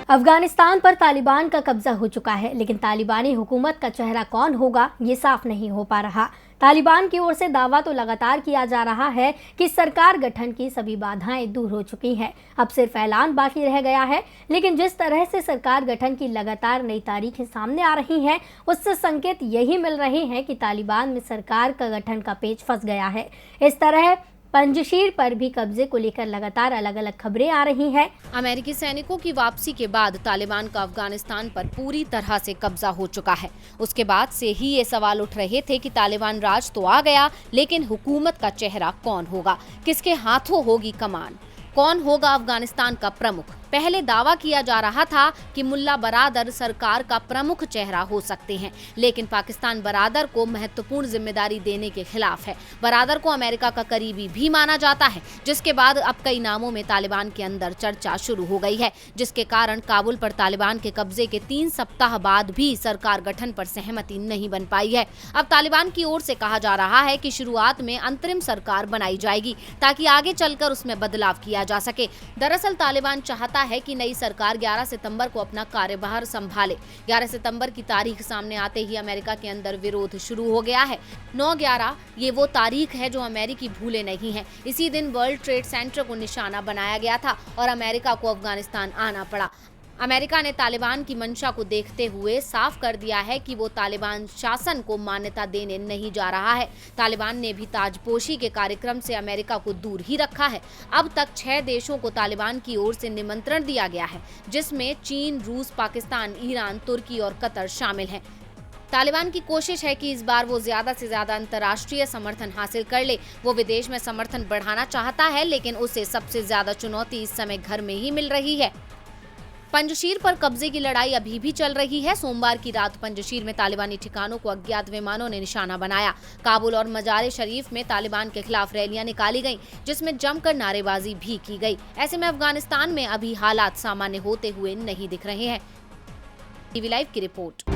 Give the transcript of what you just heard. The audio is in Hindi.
अफगानिस्तान पर तालिबान का कब्जा हो चुका है, लेकिन तालिबानी हुकूमत का चेहरा कौन होगा ये साफ नहीं हो पा रहा। तालिबान की ओर से दावा तो लगातार किया जा रहा है कि सरकार गठन की सभी बाधाएं दूर हो चुकी हैं, अब सिर्फ ऐलान बाकी रह गया है। लेकिन जिस तरह से सरकार गठन की लगातार नई तारीखें सामने आ रही हैं, उससे संकेत यही मिल रहे हैं कि तालिबान में सरकार का गठन का पेच फंस गया है। इस तरह पंजशीर पर भी कब्जे को लेकर लगातार अलग अलग खबरें आ रही हैं। अमेरिकी सैनिकों की वापसी के बाद तालिबान का अफगानिस्तान पर पूरी तरह से कब्जा हो चुका है। उसके बाद से ही ये सवाल उठ रहे थे कि तालिबान राज तो आ गया, लेकिन हुकूमत का चेहरा कौन होगा, किसके हाथों होगी कमान, कौन होगा अफगानिस्तान का प्रमुख। पहले दावा किया जा रहा था कि मुल्ला बरादर सरकार का प्रमुख चेहरा हो सकते हैं, लेकिन पाकिस्तान बरादर को महत्वपूर्ण जिम्मेदारी देने के खिलाफ है। बरादर को अमेरिका का करीबी भी माना जाता है, जिसके बाद अब कई नामों में तालिबान के अंदर चर्चा शुरू हो गई है, जिसके कारण काबुल पर तालिबान के कब्जे के 3 सप्ताह बाद भी सरकार गठन पर सहमति नहीं बन पाई है। अब तालिबान की ओर से कहा जा रहा है कि शुरुआत में अंतरिम सरकार बनाई जाएगी ताकि आगे चलकर उसमें बदलाव किया जा सके। दरअसल तालिबान चाहता है कि नई सरकार 11 सितंबर को अपना कार्यभार संभाले। 11 सितंबर की तारीख सामने आते ही अमेरिका के अंदर विरोध शुरू हो गया है। 9/11 ये वो तारीख है जो अमेरिकी भूले नहीं है। इसी दिन वर्ल्ड ट्रेड सेंटर को निशाना बनाया गया था और अमेरिका को अफगानिस्तान आना पड़ा। अमेरिका ने तालिबान की मंशा को देखते हुए साफ कर दिया है कि वो तालिबान शासन को मान्यता देने नहीं जा रहा है। तालिबान ने भी ताजपोशी के कार्यक्रम से अमेरिका को दूर ही रखा है। अब तक 6 देशों को तालिबान की ओर से निमंत्रण दिया गया है, जिसमें चीन, रूस, पाकिस्तान, ईरान, तुर्की और कतर शामिल हैं। तालिबान की कोशिश है कि इस बार वो ज्यादा से ज्यादा अंतर्राष्ट्रीय समर्थन हासिल कर ले। वो विदेश में समर्थन बढ़ाना चाहता है, लेकिन उसे सबसे ज्यादा चुनौती इस समय घर में ही मिल रही है। पंजशीर पर कब्जे की लड़ाई अभी भी चल रही है। सोमवार की रात पंजशीर में तालिबानी ठिकानों को अज्ञात विमानों ने निशाना बनाया। काबुल और मजार शरीफ में तालिबान के खिलाफ रैलियां निकाली गईं, जिसमें जमकर नारेबाजी भी की गई। ऐसे में अफगानिस्तान में अभी हालात सामान्य होते हुए नहीं दिख रहे हैं। टीवी लाइव की रिपोर्ट।